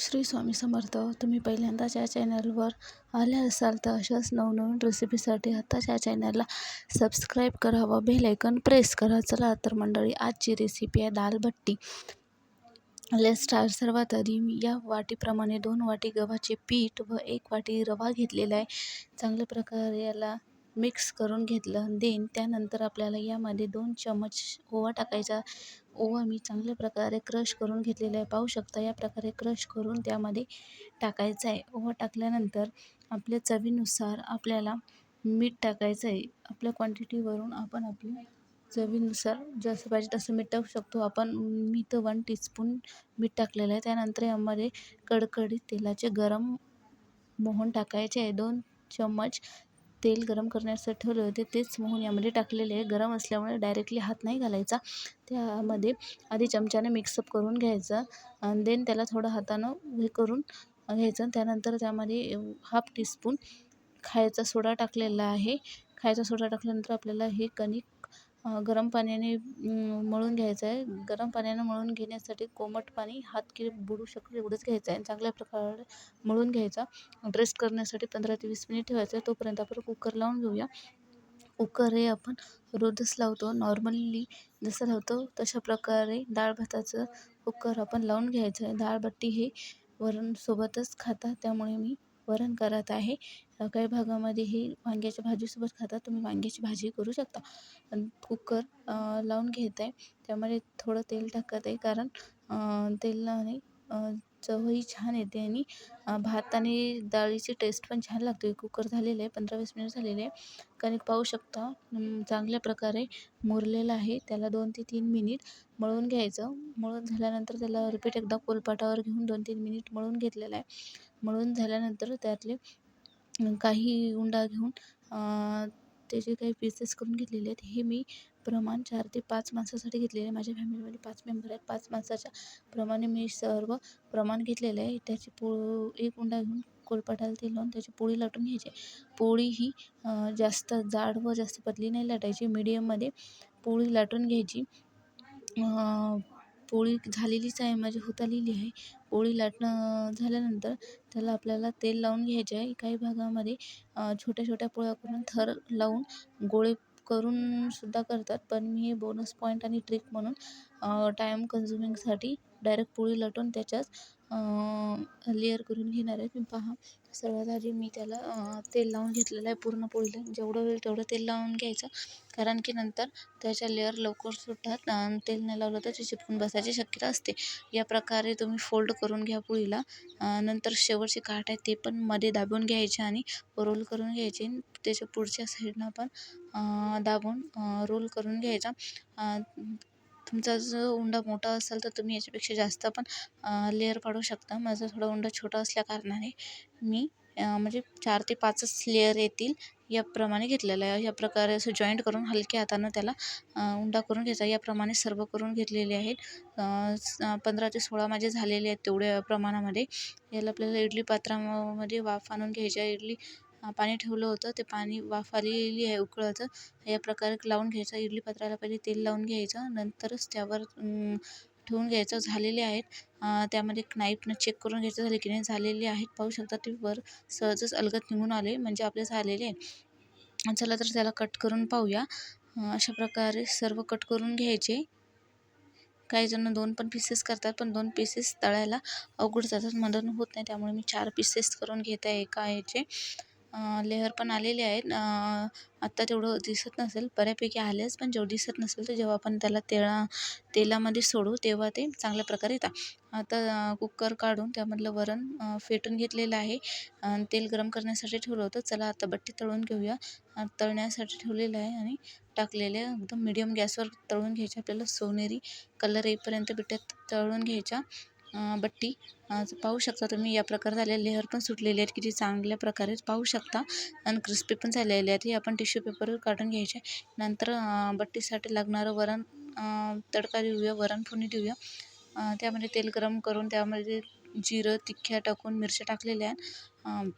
श्री स्वामी समर्थ. तुम्ही पहिल्यांदाच या चॅनलवर आले असाल तर अशाच नवनवीन रेसिपीसाठी आत्ताच या चॅनलला सबस्क्राईब करा व बेल आयकॉन प्रेस करा. चला तर मंडळी, आजची रेसिपी आहे दाल भट्टी. Let's start. सर्वात आधी मी या वाटीप्रमाणे 2 वाटी गव्हाचे पीठ व 1 वाटी रवा घेतलेला आहे. चांगल्या प्रकारे याला मिक्स करून घेतलं. त्यानंतर आपल्याला यामध्ये 2 चमच ओवा टाकायचा. ओवा मी चांगल्या प्रकारे क्रश करून घेतलेला आहे. पाहू शकता या प्रकारे क्रश करून त्यामध्ये टाकायचा आहे. ओवा टाकल्यानंतर आपल्या चवीनुसार आपल्याला मीठ टाकायचं आहे. आपल्या क्वांटिटीवरून आपण आपल्या चवीनुसार जसं पाहिजे तसं मीठ टाकू शकतो आपण. मी तर 1 टीस्पून मीठ टाकलेलं आहे. त्यानंतर यामध्ये कडकडीत तेलाचे गरम मोहन टाकायचे आहे. 2 चम्मच तेल गरम करण्यासाठी ठेवले होते, तेच मोहन यामध्ये टाकलेले आहे. गरम असल्यामुळे डायरेक्टली हात नाही घालायचा. त्यामध्ये आधी चमच्याने मिक्सअप करून घ्यायचं आणि त्याला थोडं हातानं हे करून घ्यायचं. त्यानंतर त्यामध्ये 1/2 टीस्पून खायचा सोडा टाकलेला आहे. खायचा सोडा टाकल्यानंतर आपल्याला हे कणिक गरम पाण्याने मळून घ्यायचं आहे. गरम पाण्याने मळून घेण्यासाठी कोमट पाणी हात बुडू शकेल एवढंच घ्यायचं आहे आणि चांगल्या प्रकारे मळून घ्यायचा. रेस्ट करण्यासाठी 15 ते 20 मिनिट ठेवायचं. तोपर्यंत आपण कुकर लावून घेऊया. कुकर हे आपण रोजच लावतो. नॉर्मली जसं लावतो तशा प्रकारे डाळ भाताचं कुकर आपण लावून घ्यायचं आहे. डाळ भट्टी हे वरणसोबतच खातात, त्यामुळे मी वरण करत आहे. काही भागामध्ये हे वांग्याच्या भाजीसोबत खातात. तुम्ही वांग्याची भाजी करू शकता. कुकर लावून घेत आहे. त्यामध्ये थोडं तेल टाकत आहे, कारण तेलाने चवही छान येते आणि भात आणि डाळीची टेस्ट पण छान लागते. कुकर झालेलं आहे, 15-20 मिनिट झालेले आहे. कणिक पाहू शकता चांगल्या प्रकारे मुरलेलं आहे. त्याला 2 ते 3 मिनिट मळून घ्यायचं. मळून झाल्यानंतर त्याला रिपीट एकदा पोलपाटावर घेऊन 2-3 मिनिट मळून घेतलेलं आहे. मळून झाल्यानंतर त्यातले काही उंडा घेऊन त्याचे काही पीसेस करून घेतलेले आहेत. हे मी प्रमाण 4 ते 5 माणसासाठी घेतलेले आहे. माझ्या फॅमिलीमध्ये 5 मेंबर आहेत. 5 माणसाच्या प्रमाणे मी सर्व प्रमाण घेतलेलं आहे. त्याची एक उंडा घेऊन कोलपाटाला तेल लावून त्याची पोळी लाटून घ्यायची. पोळी ही जास्त जाड व जास्त पतली नाही लाटायची, मीडियममध्ये पोळी लाटून घ्यायची. पोळी झालेलीच आहे, माझी होत आलेली आहे. पोळी लाटणं झाल्यानंतर त्याला आपल्याला तेल लावून घ्यायचे आहे. काही भागामध्ये छोट्या छोट्या पोळ्या करून थर लावून गोळे करून सुद्धा करतात, पण मी हे बोनस पॉईंट आणि ट्रिक म्हणून टाईम कन्झ्युमिंगसाठी डायरेक्ट पोळी लाटून त्याच्याच लेअर करून घेणार आहे. तुम्ही पहा, सर्वात आधी मी त्याला तेल लावून घेतलेलं आहे. पूर्ण पोळीला जेवढं होईल तेवढं तेल लावून घ्यायचं, कारण की नंतर त्याच्या लेअर लवकर सुटतात. तेल नाही लावलं तर ते चिपकून बसायची शक्यता असते. या प्रकारे तुम्ही फोल्ड करून घ्या पोळीला. नंतर शेवटचे काठ आहे ते पण मध्ये दाबून घ्यायचे आणि रोल करून घ्यायचे. त्याच्या पुढच्या साईडनं पण दाबून रोल करून घ्यायचा. तुमचा जो उंडा मोठा असेल तर तुम्ही याच्यापेक्षा जास्त पण लेअर पाडू शकता. माझा थोडा उंडा छोटा असल्याकारणाने मी म्हणजे 4 ते 5च लेअर येतील याप्रमाणे घेतलेलं आहे. या प्रकारे असं जॉईंट करून हलक्या हातानं त्याला उंडा करून घ्यायचा. याप्रमाणे सर्व करून घेतलेले आहेत. 15 ते 16 माझे झालेले आहेत तेवढ्या प्रमाणामध्ये. याला आपल्याला इडली पात्रामध्ये वाफ आणून घ्यायची आहे. पाणी ठेवलं होतं, ते पाणी वाफ आलेली आहे उकळतं. या प्रकारे लावून घ्यायचं. इडली पात्राला पहिले तेल लावून घ्यायचं, नंतरच त्यावर ठेवून घ्यायचं. झालेले आहेत. त्यामध्ये नाईफनं चेक करून घ्यायचं झाले की नाही. झालेले आहेत, पाहू शकता ते वर सहजच अलगद निघून आले, म्हणजे आपले झालेले आहे. चला तर त्याला कट करून पाहूया. अशा प्रकारे सर्व कट करून घ्यायचे. काही जण 2 पण पीसेस करतात, पण 2 पीसेस तळायला अवघड जातात, मदन होत नाही. त्यामुळे मी 4 पीसेस करून घेत आहे एका ह्याचे. लेअर पण आलेले आहेत. आत्ता तेवढं दिसत नसेल, बऱ्यापैकी आलेच, पण जेवढं दिसत नसेल तर जेव्हा आपण त्याला तेलामध्ये सोडू तेव्हा ते चांगल्या प्रकारे येतात. आता कुकर काढून त्यामधलं वरण फेटून घेतलेलं आहे. तेल गरम करण्यासाठी ठेवलं होतं. चला आता भट्टी तळून घेऊया. तळण्यासाठी ठेवलेलं आहे आणि टाकलेले एकदम मीडियम गॅसवर तळून घ्यायचे. आपल्याला सोनेरी कलर येईपर्यंत बिट्यात तळून घ्यायच्या. भट्टी पाहू शकता तुम्ही, या प्रकारे झालेले लेअर पण सुटलेले आहेत किती चांगल्या प्रकारे पाहू शकता, आणि क्रिस्पी पण झालेले आहेत. हे आपण टिश्यू पेपरवर काढून घ्यायचे. नंतर भट्टीसाठी लागणारं वरण तडका देऊया, वरण फोडणी देऊया. त्यामध्ये तेल गरम करून त्यामध्ये जिरं, तिख्या टाकून मिरच्या टाकलेल्या आहेत.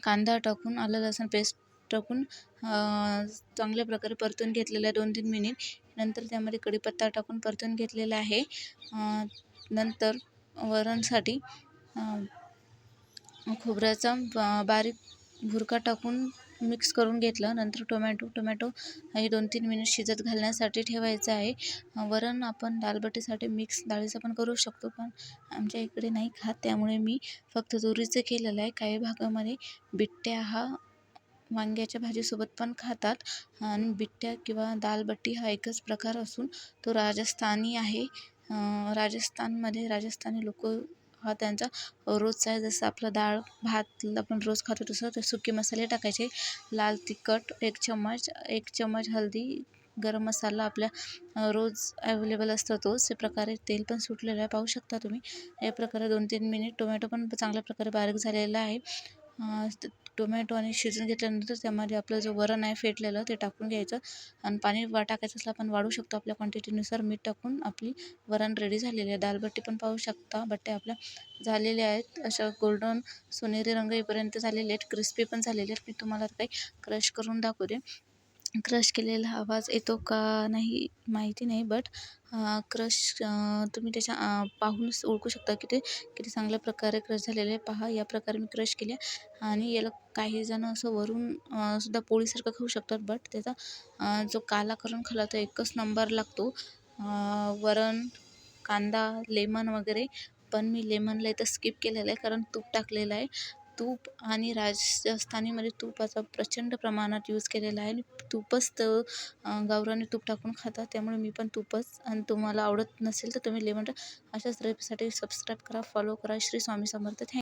कांदा टाकून आलं लसूण पेस्ट टाकून चांगल्या प्रकारे परतून घेतलेलं आहे 2-3 मिनिट. नंतर त्यामध्ये कढीपत्ता टाकून परतून घेतलेला आहे. नंतर वरणसाठी खोबऱ्याचा बारीक भुरका टाकून मिक्स करून घेतलं. नंतर टोमॅटो हे 2-3 मिनिट शिजत घालण्यासाठी ठेवायचं आहे. वरण आपण दालबाटीसाठी मिक्स डाळीचं पण करू शकतो, पण आमच्या इकडे नाही खात, त्यामुळे मी फक्त तुरीचं केलेलं आहे. काही भागामध्ये बिट्ट्या हा वांग्याच्या भाजीसोबत पण खातात आणि बिट्ट्या किंवा दालबाटी हा एकच प्रकार असून तो राजस्थानी आहे. राजस्थानी लोक हा त्यांचा रोजचा आहे. जसं आपलं डाळ भात आपण रोज खातो तसं ते सुके मसाले टाकायचे. लाल तिखट 1 चम्मच हळदी, गरम मसाला आपल्या रोज अवेलेबल असतो तोच प्रकारे. तेल पण सुटलेलं आहे, पाहू शकता तुम्ही. या प्रकारे 2-3 मिनिट टोमॅटो पण चांगल्या प्रकारे बारीक झालेला आहे. टोमॅटो आणि शिजून घेतल्यानंतर त्यामध्ये आपलं जो वरण आहे फेटलेलं ते टाकून घ्यायचं आणि पाणी टाकायचं असलं आपण वाढवू शकतो आपल्या क्वांटिटीनुसार. मीठ टाकून आपली वरण रेडी झालेली आहे. दालबाटी पण पाहू शकता, बट्ट्या आपल्या झालेल्या आहेत. अशा गोल्डन सोनेरी रंग येईपर्यंत झालेले आहेत, क्रिस्पी पण झालेले आहेत. मी तुम्हाला काही क्रश करून दाखवते. क्रश केलेला आवाज येतो का नाही माहिती नाही, बट क्रश तुम्ही त्याच्या पाहूनच ओळखू शकता की ते किती चांगल्या प्रकारे क्रश झालेले आहे. पहा, या प्रकारे मी क्रश केले आणि याला काही जण असं वरून सुद्धा पोळीसारखं खाऊ शकतात, बट त्याचा जो काला करून खाल्ला तर एकच नंबर लागतो. वरण, कांदा, लेमन वगैरे, पण मी लेमनला इथं स्किप केलेलं आहे कारण तूप टाकलेलं आहे. तूप आणि राजस्थानीमध्ये तुपाचा प्रचंड प्रमाणात यूज केलेला आहे आणि तूपच तर गावरानी तूप टाकून खातात, त्यामुळे मी पण तूपच. आणि तुम्हाला आवडत नसेल तर तुम्ही लेमन अशाच रेसिपीसाठी सबस्क्राईब करा, फॉलो करा. श्री स्वामी समर्थ.